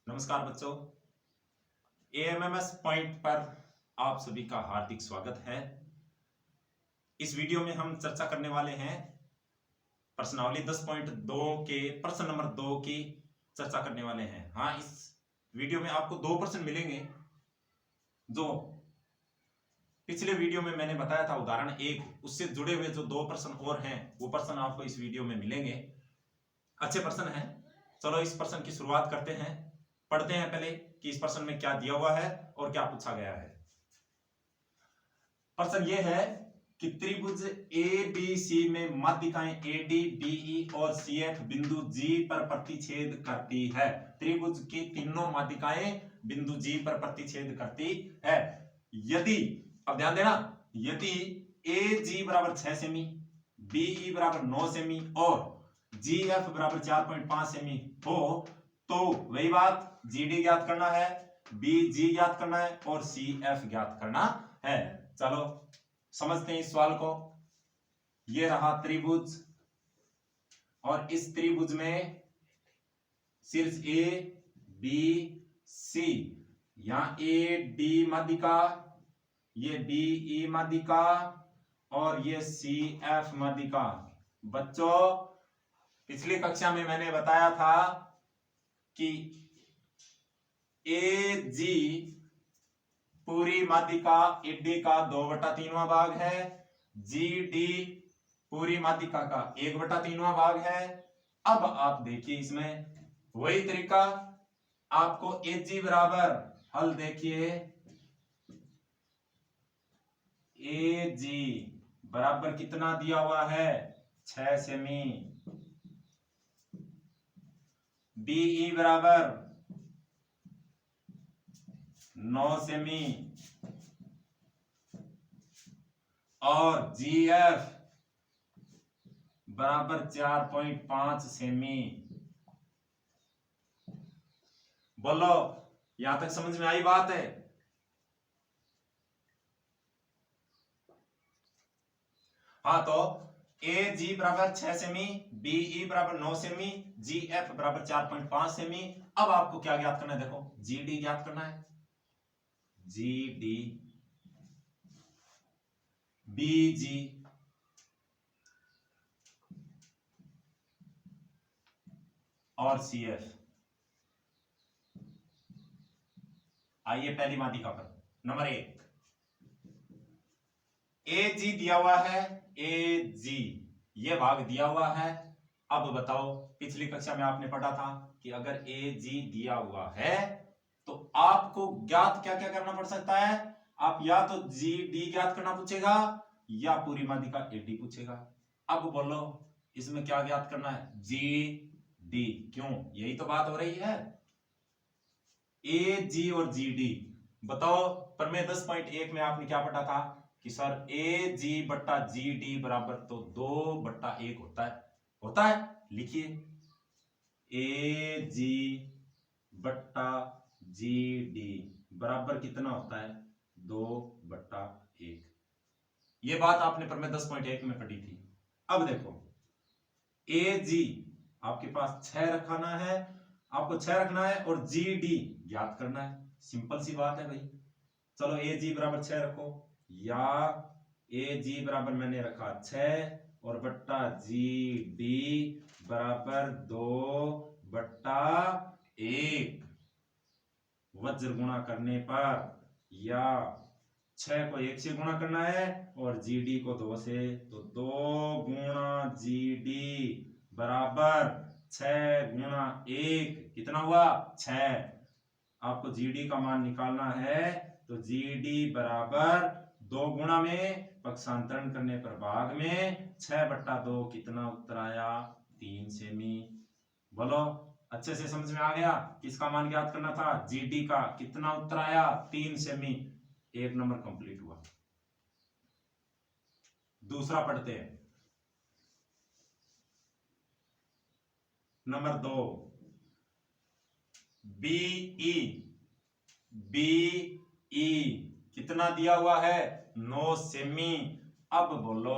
नमस्कार बच्चों, एएमएमएस पॉइंट पर आप सभी का हार्दिक स्वागत है। इस वीडियो में हम चर्चा करने वाले हैं प्रश्नावली 10.2 के प्रश्न नंबर 2 की चर्चा करने वाले हैं। हाँ, इस वीडियो में आपको 2 प्रश्न मिलेंगे जो पिछले वीडियो में मैंने बताया था उदाहरण 1, उससे जुड़े हुए जो 2 प्रश्न और हैं वो प्रश्न आपको इस वीडियो में मिलेंगे। अच्छे प्रश्न हैं। चलो इस प्रश्न की शुरुआत करते हैं। पढ़ते हैं पहले कि इस प्रश्न में क्या दिया हुआ है और क्या पूछा गया है। प्रश्न यह है कि त्रिभुज ए बी सी में माध्यिकाएं एडी बीई और सीएफ बिंदु जी पर प्रतिच्छेद करती है। त्रिभुज की तीनों माध्यिकाएं बिंदु जी पर प्रतिच्छेद करती है। यदि, अब ध्यान देना, यदि ए जी बराबर 6 सेमी, बीई बराबर 9 सेमी और जी एफ बराबर 4.5 सेमी हो तो वही बात जी डी ज्ञात करना है, बी जी ज्ञात करना है और सी एफ ज्ञात करना है। चलो समझते हैं इस सवाल को। ये रहा त्रिभुज और इस त्रिभुज में शीर्ष ए बी सी, यहां ए डी माध्यिका, ये बी ई माध्यिका और ये सी एफ माध्यिका। बच्चों पिछली कक्षा में मैंने बताया था कि ए जी पूरी माध्यिका एडी का 2/3वां भाग है, जी डी पूरी माध्यिका का 1/3वां भाग है। अब आप देखिए इसमें वही तरीका, आपको ए जी बराबर, हल देखिए, ए जी बराबर कितना दिया हुआ है, 6 सेमी, बीई बराबर 9 सेमी और जीएफ बराबर 4.5 सेमी। बोलो यहां तक समझ में आई बात है? हाँ, तो ए जी बराबर 6 सेमी, बीई बराबर 9 सेमी, जी एफ बराबर 4.5 सेमी। अब आपको क्या ज्ञात करना है? देखो जी डी ज्ञात करना है। जी डी बी जी और सी एफ। आइए पहली माध्यिका पर, नंबर 1, ए जी दिया हुआ है, ए जी ये भाग दिया हुआ है। अब बताओ, पिछली कक्षा में आपने पढ़ा था कि अगर ए जी दिया हुआ है तो आपको ज्ञात क्या क्या करना पड़ सकता है? आप या तो जी डी ज्ञात करना पूछेगा या पूरी माध्यिका ए डी पूछेगा। अब बोलो इसमें क्या ज्ञात करना है? G D. क्यों? यही तो बात हो रही है, ए जी और जी डी। बताओ प्रमेय 10.1 में आपने क्या पढ़ा था कि सर ए जी बट्टा जी डी बराबर तो 2/1 होता है। होता है, लिखिए ए जी बट्टा जी डी बराबर कितना होता है? 2/1। ये बात आपने प्रमेय 10.1 में पढ़ी थी। अब देखो ए जी आपके पास 6 रखना है, आपको 6 रखना है और जी डी ज्ञात करना है। सिंपल सी बात है भाई। चलो ए जी बराबर 6 रखो, या ए जी बराबर मैंने रखा 6 और बट्टा जी डी बराबर 2/1। वज्र गुणा करने पर, या 6 को 1 से गुणा करना है और जी डी को 2 से, तो 2 गुणा जी डी बराबर 6 गुणा 1 कितना हुआ? 6। आपको जी डी का मान निकालना है तो जी डी बराबर 2 गुणा में पक्षांतरण करने पर भाग में 6/2 कितना उत्तर आया? 3 सेमी। बोलो अच्छे से समझ में आ गया? किसका मान ज्ञात करना था? जी डी का। कितना उत्तर आया? 3 सेमी। 1 नंबर कंप्लीट हुआ। दूसरा पढ़ते हैं, नंबर 2, बीई। बीई कितना दिया हुआ है? 9 सेमी। अब बोलो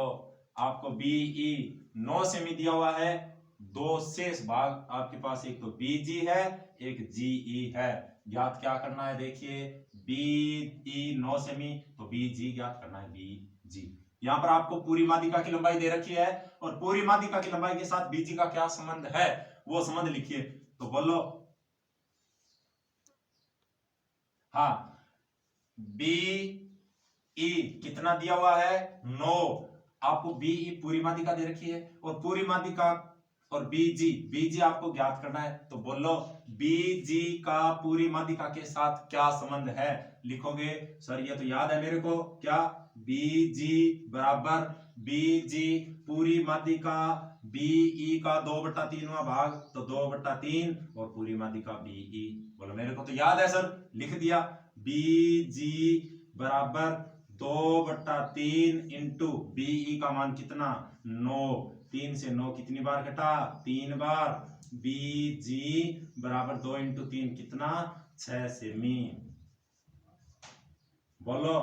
आपको बीई 9 सेमी दिया हुआ है, दो शेष भाग आपके पास एक तो BG है, एक GE है। ज्ञात क्या करना है, देखिए BE 9 सेमी, तो BG ज्ञात करना है, BG। यहां पर आपको पूरी माध्यिका की लंबाई दे रखी है और पूरी माध्यिका की लंबाई के साथ BG का क्या संबंध है वो संबंध लिखिए। तो बोलो, हाँ, BE कितना दिया हुआ है, 9। आपको BE पूरी माध्यिका दे रखी है और पूरी माध्यिका और BG आपको ज्ञात करना है। तो बोलो BG का पूरी माध्यिका के साथ क्या संबंध है, लिखोगे सर ये तो याद है मेरे को, क्या, BG बराबर BG पूरी माध्यिका BE का 2/3वां भाग, तो 2/3 और पूरी माध्यिका BE। बोलो मेरे को तो याद है सर, लिख दिया। BG बराबर 2/3 इंटू BE का मान कितना, 9। 3 से 9 कितनी बार घटा, 3 बार। BG बराबर 2 इंटू 3 कितना, 6 सेमी। बोलो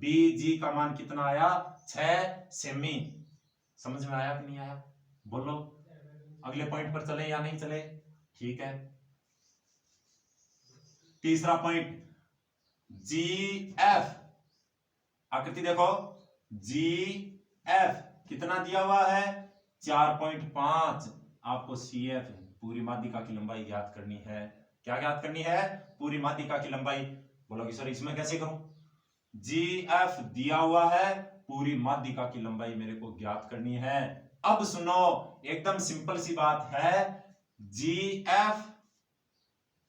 BG का मान कितना आया, 6 सेमी। समझ में आया कि नहीं आया, बोलो। अगले पॉइंट पर चले या नहीं चले, ठीक है। तीसरा पॉइंट, GF आकृति देखो, GF कितना दिया हुआ है, 4.5। आपको CF पूरी माध्यिका की लंबाई ज्ञात करनी है। क्या ज्ञात करनी है, पूरी माध्यिका की लंबाई। बोलोगे सर इसमें कैसे करूं, GF दिया हुआ है, पूरी माध्यिका की लंबाई मेरे को ज्ञात करनी है। अब सुनो, एकदम सिंपल सी बात है। GF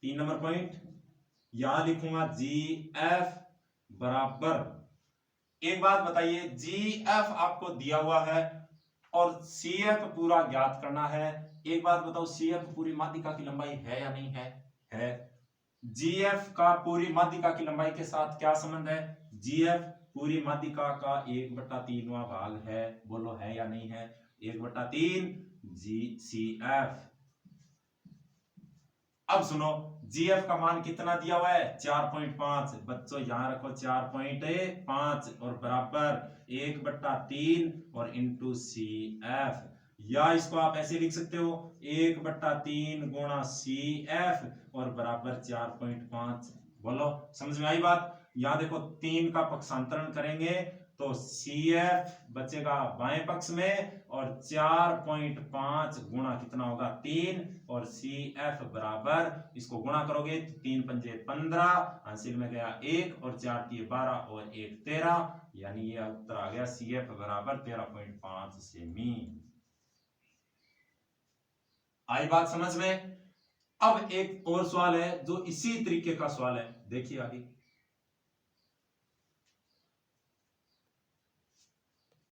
3 नंबर पॉइंट, यहां लिखूंगा GF बराबर, एक बात बताइए, GF आपको दिया हुआ है और CF पूरा ज्ञात करना है। एक बात बताओ, CF पूरी माध्यिका की लंबाई है या नहीं है। GF का पूरी माध्यिका की लंबाई के साथ क्या संबंध है, GF पूरी माध्यिका का 1/3वां भाग है। बोलो है या नहीं है, 1/3 GCF। अब सुनो, GF का मान कितना दिया हुआ है, 4.5। बच्चों यहां रखो 4.5 और बराबर 1/3 और इंटू CF, या इसको आप ऐसे लिख सकते हो 1/3 गुणा CF और बराबर 4.5। बोलो समझ में आई बात। यहां देखो 3 का पक्षांतरण करेंगे तो CF बचेगा बाएं पक्ष में और 4.5 गुणा कितना होगा, 3 और CF बराबर, इसको गुणा करोगे 3 पंजे 15, हासिल में गया 1 और 4 दिए 12 और 1 13, यानी ये उत्तर आ गया CF बराबर 13.5 सेमी। आई बात समझ में। अब एक और सवाल है जो इसी तरीके का सवाल है, देखिए आगे।